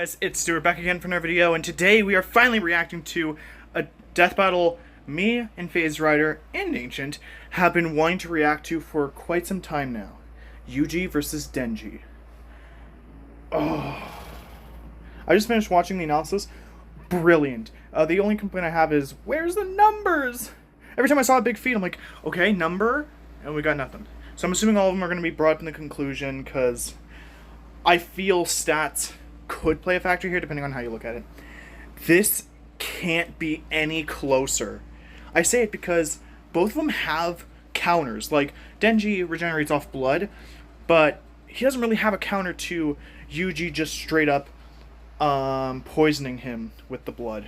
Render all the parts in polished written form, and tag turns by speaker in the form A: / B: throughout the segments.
A: guys, it's Stuart back again for another video, and today we are finally reacting to a death battle me and FaZe Rider and Ancient have been wanting to react to for quite some time now. Yuji versus Denji. Oh. I just finished watching the analysis. Brilliant. The only complaint I have is, where's the numbers? Every time I saw a big feat, I'm like, okay, number, and we got nothing. So I'm assuming all of them are going to be brought up in the conclusion, because I feel stats could play a factor here, depending on how you look at it. This can't be any closer. I say it because both of them have counters. Like, Denji regenerates off blood, but he doesn't really have a counter to Yuji just straight up poisoning him with the blood.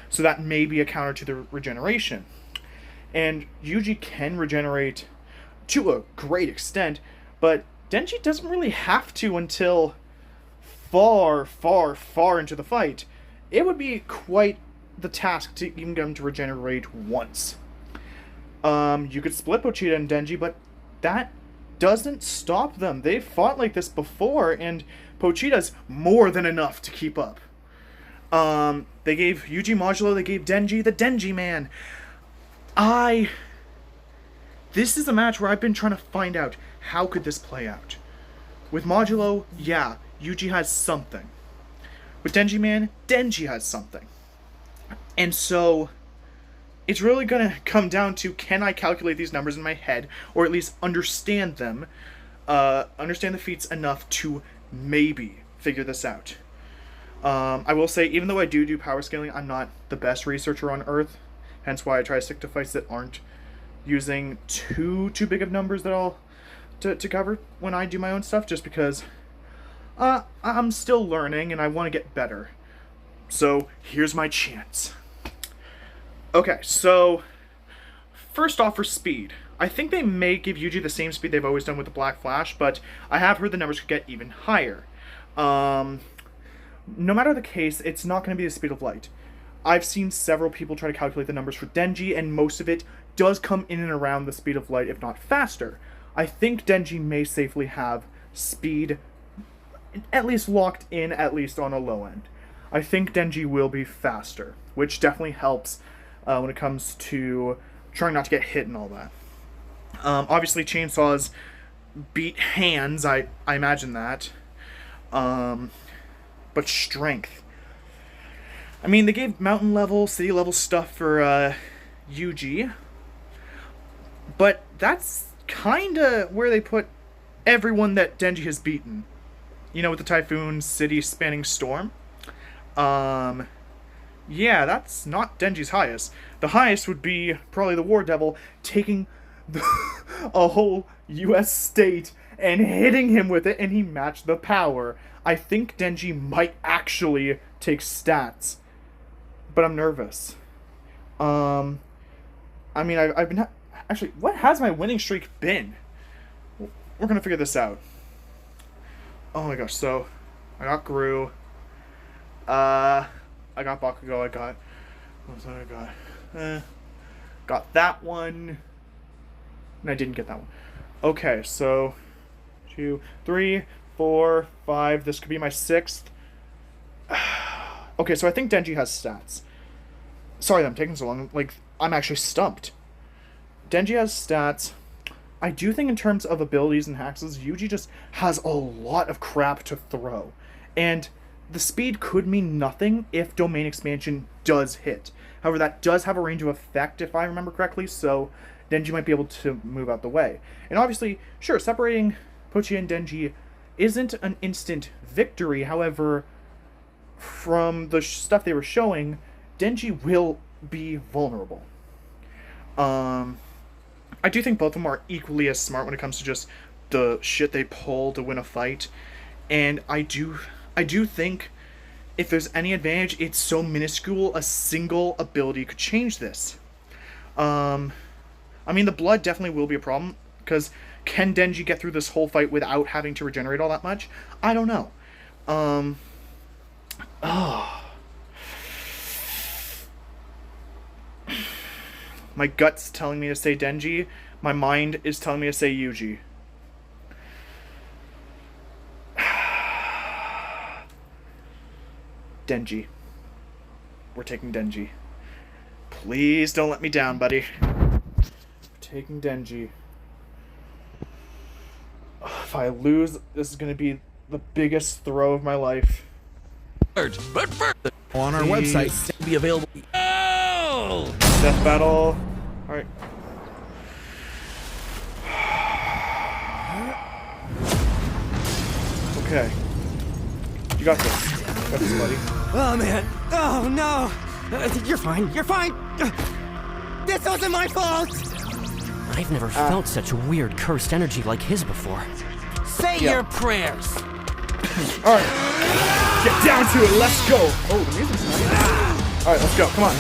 A: So that may be a counter to the regeneration. And Yuji can regenerate to a great extent, but Denji doesn't really have to until far, far, far into the fight. It would be quite the task to even get him to regenerate once. You could split Pochita and Denji, but that doesn't stop them. They've fought like this before, and Pochita's more than enough to keep up. They gave Yuji Modulo, they gave Denji the Denji Man. This is a match where I've been trying to find out, how could this play out? With Modulo, yeah, Yuji has something. With Denji Man, Denji has something. And so, it's really gonna come down to, can I calculate these numbers in my head, or at least understand them, understand the feats enough to maybe figure this out. I will say, even though I do power scaling, I'm not the best researcher on Earth, hence why I try to stick to fights that aren't using too big of numbers that I'll to cover when I do my own stuff, just because I'm still learning and I want to get better. So here's my chance. Okay, so first off, for speed, I think they may give Yuji the same speed they've always done with the Black Flash, but I have heard the numbers could get even higher. No matter the case, it's not going to be the speed of light. I've seen several people try to calculate the numbers for Denji, and most of it does come in and around the speed of light, if not faster. I think Denji may safely have speed at least locked in, at least on a low end. I think Denji will be faster, which definitely helps when it comes to trying not to get hit and all that. Obviously, chainsaws beat hands, I imagine that. But strength. I mean, they gave mountain level, city level stuff for Yuji, but that's kinda where they put everyone that Denji has beaten. You know, with the Typhoon City Spanning Storm. Yeah, that's not Denji's highest. The highest would be probably the War Devil taking a whole US state and hitting him with it, and he matched the power. I think Denji might actually take stats, but I'm nervous. I mean, I've been... Actually, what has my winning streak been? We're gonna figure this out. Oh my gosh, so I got Gru. I got Bakugo, I got... What was that I got? Got that one. And I didn't get that one. Okay, so 2, 3, 4, 5. This could be my 6th. Okay, so I think Denji has stats. Sorry that I'm taking so long. Like, I'm actually stumped. Denji has stats. I do think in terms of abilities and hacks, Yuji just has a lot of crap to throw. And the speed could mean nothing if Domain Expansion does hit. However, that does have a range of effect, if I remember correctly, so Denji might be able to move out the way. And obviously, sure, separating Pochita and Denji isn't an instant victory. However, from the stuff they were showing, Denji will be vulnerable. I do think both of them are equally as smart when it comes to just the shit they pull to win a fight. And I do think if there's any advantage, it's so minuscule, a single ability could change this. I mean, the blood definitely will be a problem, because can Denji get through this whole fight without having to regenerate all that much? I don't know. My gut's telling me to say Denji. My mind is telling me to say Yuji. Denji. We're taking Denji. Please don't let me down, buddy. We're taking Denji. If I lose, this is going to be the biggest throw of my life.
B: But first,
C: on our
A: Please.
C: website
B: to be available. Oh!
A: Death battle. Alright. Okay. You got this. You got this, buddy.
D: Oh, man. Oh, no. You're fine. You're fine. This wasn't my fault.
E: I've never felt such weird cursed energy like his before.
D: Say
A: Yeah.
D: your prayers.
A: Alright. Get down to it. Let's go. Oh, the music's nice. Alright, let's go. Come on.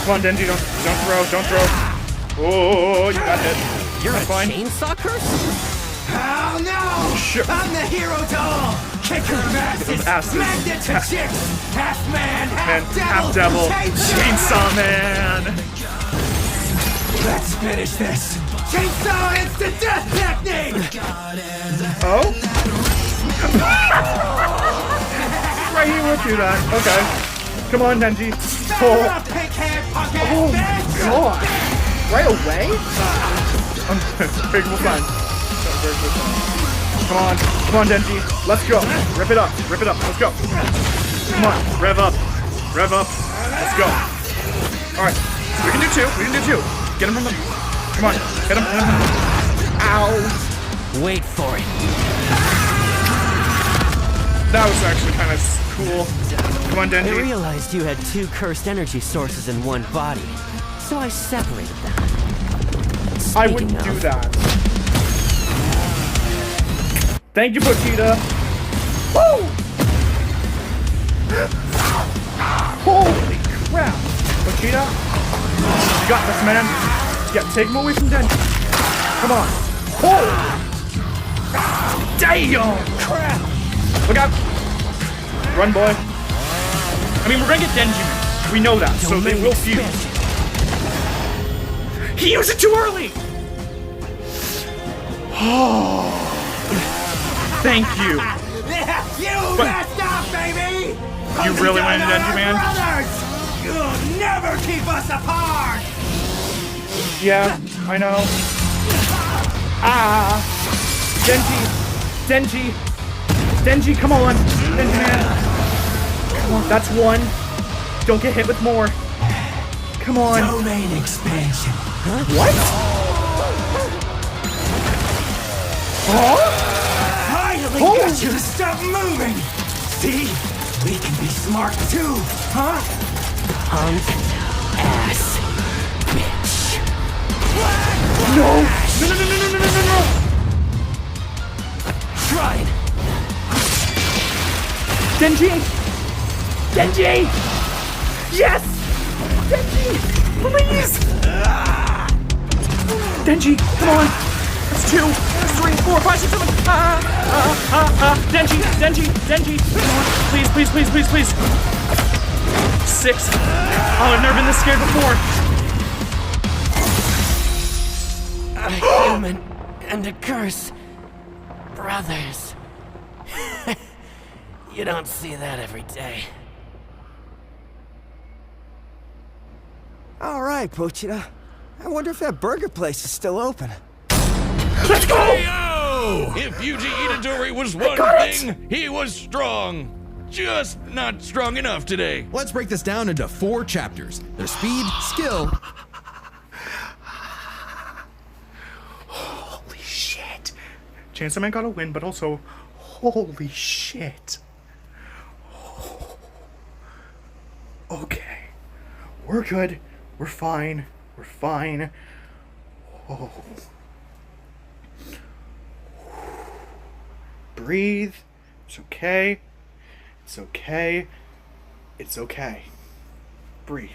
A: Come on, Denji. Don't throw. Oh, you got hit.
E: You're
A: That's
E: a
A: fine.
E: chainsaw curse?
D: Oh, no.
A: Sure.
D: I'm the hero doll. Kicker of asses.
A: Asses.
D: Magnet to chicks. Half man,
A: Half devil. Chainsaw Man.
D: Let's finish this. Chainsaw instant death technique.
A: Oh? Right, he will do that. Okay. Come on, Denji.
D: Stand up, pink-haired punk-ass
A: Oh,
D: bitch.
A: God. Right away? Very cool sign. Come on, Denji. Let's go. Rip it up. Let's go. Come on, rev up. Let's go. Alright, we can do two. Get him from the... Come on, hit him. Ow.
E: Wait for it.
A: That was actually kind of cool. Come on,
E: I
A: Denji.
E: realized you had two cursed energy sources in one body, so I separated them.
A: I wouldn't
E: Speaking
A: do
E: of,
A: that. Thank you, Pochita. Woo! Holy crap. Pochita, you got this, man. Yeah, take him away from Denji. Come on. Oh! Damn! Crap! Look out! Run, boy. I mean, we're gonna get Denji, man. We know that, so they will fuse. He used it too early! Oh. Thank you.
D: You messed up, baby.
A: You really went into Denji, man?
D: Brothers. You'll never keep us apart.
A: Yeah, I know. Ah! Denji, come on! Denji, man! Come on, that's one. Don't get hit with more. Come on.
D: Domain expansion.
A: What? Huh?
D: Finally
A: Oh.
D: got you to stop moving. See? We can be smart too, huh?
E: punk ass bitch.
A: No! No!
D: Try it.
A: Denji! Yes! Denji! Please! Denji, come on! That's 2, that's 3, 4, 5, 6, 7. Denji! Come on, please. 6. Oh, I've never been this scared before.
E: A human and a curse. Brothers. You don't see that every day.
D: All right, Pochita. I wonder if that burger place is still open.
A: Let's go!
B: Yo! If Yuji Itadori was one thing, he was strong. Just not strong enough today.
C: Let's break this down into 4 chapters. Their speed, skill,
A: Holy shit. Chainsaw Man got a win, but also, holy shit. Okay. We're good. We're fine. Oh. Breathe. It's okay. Breathe.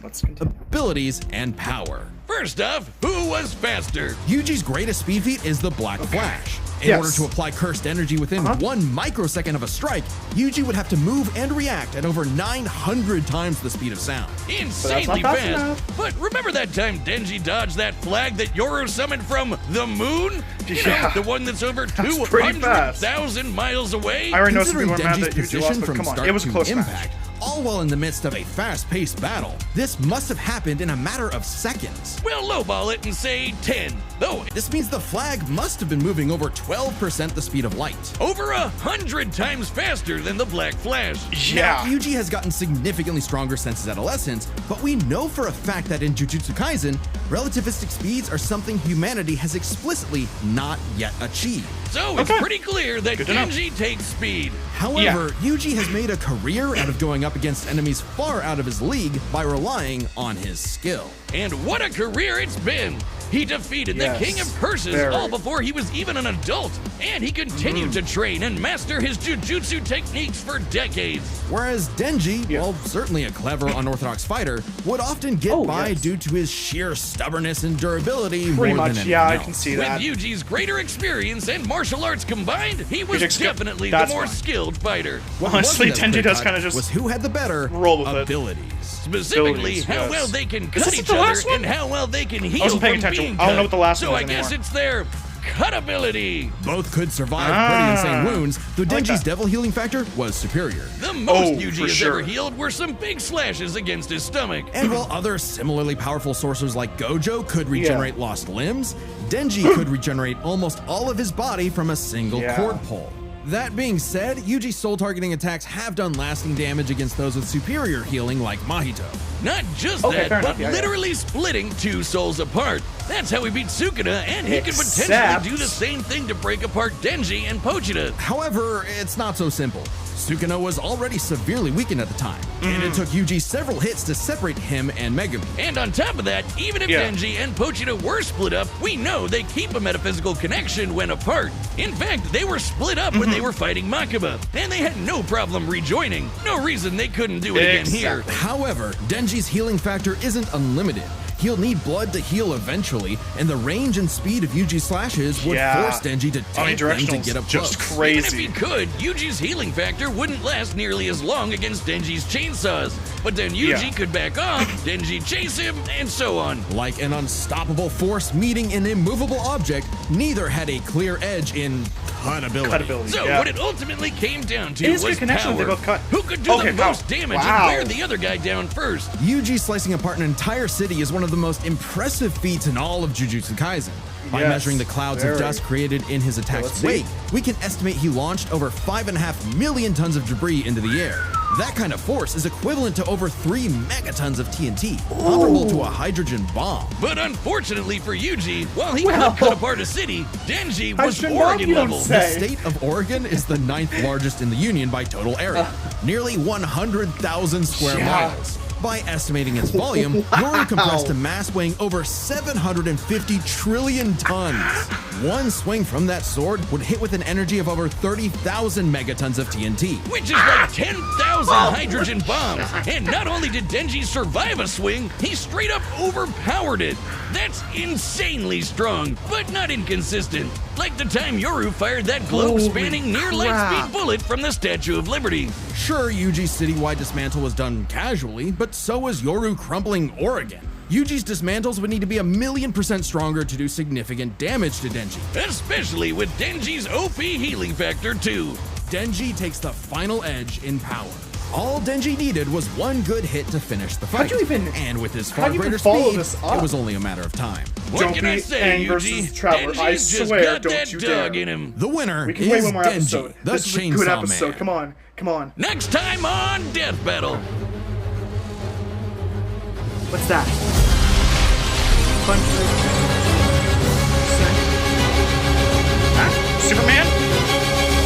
A: Let's continue.
C: abilities, and power.
B: First off, who was faster?
C: Yuji's greatest speed feat is the Black Flash. In
A: Yes.
C: order to apply cursed energy within 1 microsecond of a strike, Yuji would have to move and react at over 900 times the speed of sound.
B: Insanely
A: not fast
B: fast.
A: enough.
B: But remember that time Denji dodged that flag that Yoru summoned from the moon? You
A: Yeah.
B: know, the one that's over
A: That's pretty fast.
B: 200,000 miles away?
A: I already know some
C: Considering
A: people are mad
C: Denji's
A: that Yuji
C: position
A: lost, but
C: from
A: come on,
C: start
A: it was a
C: to
A: close
C: impact,
A: match.
C: all while in the midst of a fast-paced battle, this must have happened in a matter of seconds.
B: We'll lowball it and say 10. Though
C: This means the flag must have been moving over 12% the speed of light.
B: over 100 times faster than the Black Flash.
A: Yeah.
C: Now, Yuji has gotten significantly stronger since his adolescence, but we know for a fact that in Jujutsu Kaisen, relativistic speeds are something humanity has explicitly not yet achieved.
B: So it's
A: Okay.
B: pretty clear that
A: Good to know.
B: Denji takes speed.
C: However, Yuji has made a career out of going up against enemies far out of his league by relying on his skill.
B: And what a career it's been! He defeated
A: Yes,
B: the King of Curses
A: very.
B: all before he was even an adult, and he continued to train and master his jujutsu techniques for decades.
C: Whereas Denji,
A: Yeah.
C: while certainly a clever, unorthodox fighter, would often get
A: Oh,
C: by
A: yes.
C: due to his sheer stubbornness and durability
A: Pretty
C: more
A: much,
C: than
A: yeah, I
C: anything
A: can
C: else.
A: see
B: With
A: that.
B: Yuji's greater experience and martial arts combined, he was
A: He's
B: definitely the
A: that's
B: more
A: fine.
B: skilled fighter.
C: What
A: Honestly,
C: wasn't as
A: Denji does
C: clear-cut
A: kinda just
C: was who had the better
A: roll with it.
C: abilities.
B: Specifically,
A: Abilities,
B: how
A: yes.
B: well they can
A: Is
B: cut
A: this
B: each
A: the
B: other
A: last one?
B: and how well they can heal
A: wasn't paying
B: from
A: attention.
B: being
A: I don't know
B: cut.
A: what the last
B: so
A: one
B: I
A: is
B: guess
A: anymore.
B: it's their cut ability.
C: Both could survive pretty insane wounds, though
A: I like
C: Denji's
A: that.
C: devil healing factor was superior.
B: The most
A: Oh,
B: Yuji
A: for
B: has
A: sure.
B: ever healed were some big slashes against his stomach.
C: And while other similarly powerful sorcerers like Gojo could regenerate lost limbs, Denji could regenerate almost all of his body from a single
A: Yeah.
C: cord pull. That being said, Yuji's soul targeting attacks have done lasting damage against those with superior healing like Mahito.
B: Not just
A: Okay,
B: that,
A: fair
B: but
A: enough, yeah, yeah.
B: literally splitting two souls apart. That's how he beat Sukuna, and he could potentially
A: Except-
B: do the same thing to break apart Denji and Pochita.
C: However, it's not so simple. Sukuna was already severely weakened at the time, and it took Yuji several hits to separate him and Megumi.
B: And on top of that, even if
A: Yeah.
B: Denji and Pochita were split up, we know they keep a metaphysical connection when apart. In fact, they were split up when they were fighting Makaba, and they had no problem rejoining. No reason they couldn't do it again here.
A: Exactly.
C: However, Denji's healing factor isn't unlimited. He'll need blood to heal eventually, and the range and speed of Yuji's slashes would
A: Yeah.
C: force Denji to take them to get up
A: just
C: close.
B: Even if he
A: crazy.
B: could, Yuji's healing factor wouldn't last nearly as long against Denji's chainsaws. But then Yuji
A: Yeah.
B: could back off, Denji chase him, and so on.
C: Like an unstoppable force meeting an immovable object, neither had a clear edge in cut ability.
A: Cut ability.
B: So
A: yeah.
B: what it ultimately came down to
A: It is
B: was
A: good connection
B: power.
A: when they both cut.
B: Who could do
A: Okay,
B: the
A: power.
B: most damage
A: Wow.
B: and wear the other guy down first?
C: Yuji slicing apart an entire city is one of the most impressive feats in all of Jujutsu Kaisen. By
A: Yes,
C: measuring the clouds
A: very.
C: of dust created in his attack's
A: let's see.
C: wake, we can estimate he launched over 5.5 million tons of debris into the air. That kind of force is equivalent to over 3 megatons of TNT, comparable to a hydrogen bomb.
B: But unfortunately for Yuji, while he could cut apart a city, Denji was
A: Hydrogen bomb,
B: Oregon
A: you don't
B: level.
A: say.
C: The state of Oregon is the 9th largest in the Union by total area, nearly 100,000 square
A: Yeah.
C: miles. By estimating its volume, Yoru compressed a mass weighing over 750 trillion tons. One swing from that sword would hit with an energy of over 30,000 megatons of TNT.
B: Which is like 10,000 hydrogen bombs. And not only did Denji survive a swing, he straight up overpowered it. That's insanely strong, but not inconsistent. Like the time Yoru fired that globe-spanning near-light
A: crap.
B: speed bullet from the Statue of Liberty.
C: Sure, Yuji's citywide dismantle was done casually, but so was Yoru crumpling Oregon. Yuji's dismantles would need to be 1,000,000% stronger to do significant damage to Denji.
B: Especially with Denji's OP healing factor too.
C: Denji takes the final edge in power. All Denji needed was one good hit to finish the fight.
A: How'd you even-
C: and with his
A: how'd
C: far
A: you even
C: greater
A: follow
C: speed,
A: this up?
C: it was only a matter of time.
B: What
A: Don't
B: can I
A: be
B: say,
A: Aang
B: Yuji?
A: versus Traveler. I
B: Denji's just
A: swear,
B: got
A: don't
B: that
A: you
B: dog
A: dare.
B: in him.
C: The winner
A: We can
C: is
A: wait one more
C: Denji,
A: episode.
C: the
A: This is a
C: Chainsaw
A: good episode.
C: Man.
A: Come on, come on.
B: Next time on Death Battle.
A: What's that? Huh? Superman?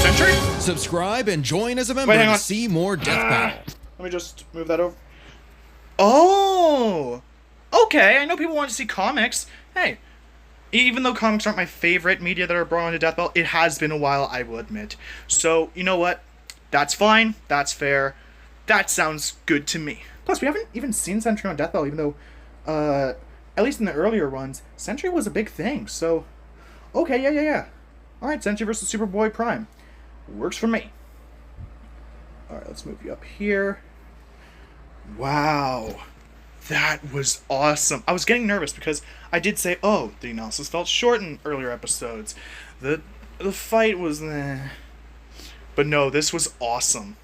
A: Sentry?
C: Subscribe and join as a member
A: Wait, hang
C: to
A: on.
C: see more Death Battle.
A: Let me just move that over. Oh! Okay, I know people want to see comics. Hey, even though comics aren't my favorite media that are brought onto Death Battle, it has been a while, I will admit. So, you know what? That's fine. That's fair. That sounds good to me. Plus, we haven't even seen Sentry on Death Battle, even though, at least in the earlier runs, Sentry was a big thing. So, okay, yeah. Alright, Denji versus Superboy Prime. Works for me. Alright, let's move you up here. Wow. That was awesome. I was getting nervous because I did say, oh, the analysis felt short in earlier episodes. The fight was... But no, this was awesome.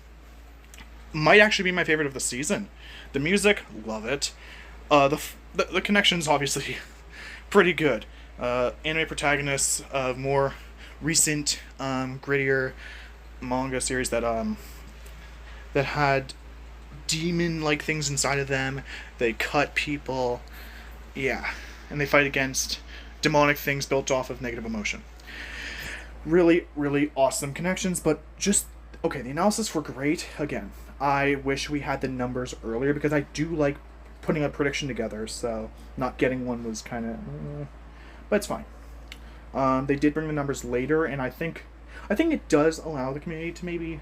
A: Might actually be my favorite of the season. The music, love it. The connections, obviously, pretty good. Anime protagonists of more recent, grittier manga series that had demon-like things inside of them. They cut people. Yeah. And they fight against demonic things built off of negative emotion. Really, really awesome connections, but just... Okay, the analysis were great. Again, I wish we had the numbers earlier, because I do like putting a prediction together, so not getting one was kind of... but it's fine. They did bring the numbers later, and I think it does allow the community to maybe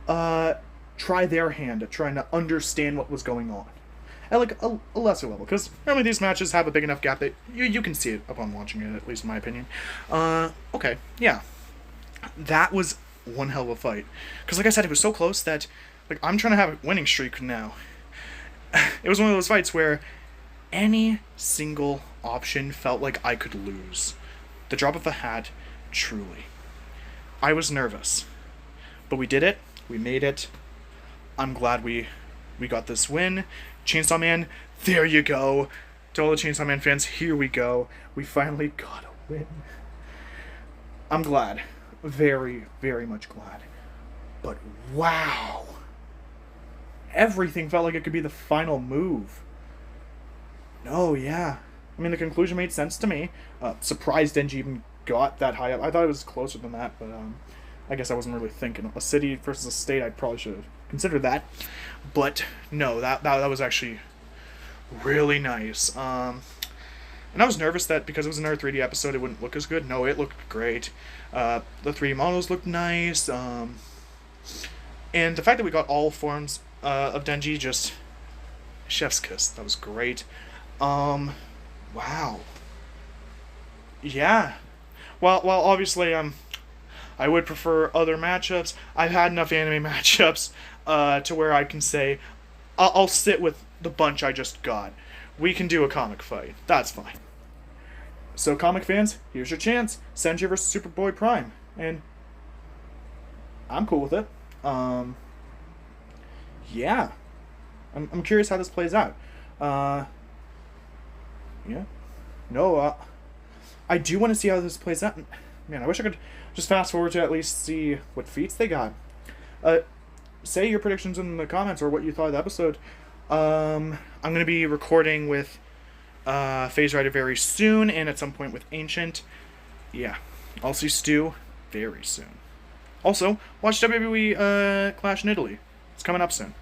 A: try their hand at trying to understand what was going on at like a lesser level, because normally these matches have a big enough gap that you can see it upon watching it, at least in my opinion. Okay, yeah, that was one hell of a fight, because like I said, it was so close that like I'm trying to have a winning streak now. It was one of those fights where any single option felt like I could lose. The drop of a hat, truly. I was nervous, but we did it. We made it. I'm glad we got this win. Chainsaw Man, there you go. To all the Chainsaw Man fans, here we go. We finally got a win. I'm glad. Very, very much glad. But wow. Everything felt like it could be the final move. No, yeah. I mean, the conclusion made sense to me. Surprised Denji even got that high up. I thought it was closer than that, but I guess I wasn't really thinking. A city versus a state, I probably should have considered that. But no, that was actually really nice. And I was nervous that because it was another 3D episode, it wouldn't look as good. No, it looked great. The 3D models looked nice. And the fact that we got all forms of Denji, just chef's kiss. That was great. Wow. Yeah. Well, obviously, I would prefer other matchups. I've had enough anime matchups to where I can say, I'll sit with the bunch I just got. We can do a comic fight. That's fine. So, comic fans, here's your chance. Denji vs. Superboy Prime. And I'm cool with it. Yeah. I'm curious how this plays out. Yeah. No, I do want to see how this plays out. Man, I wish I could just fast forward to at least see what feats they got. Say your predictions in the comments or what you thought of the episode. I'm going to be recording with Phase Rider very soon, and at some point with Ancient. Yeah. I'll see Stu very soon. Also, watch WWE Clash in Italy. It's coming up soon.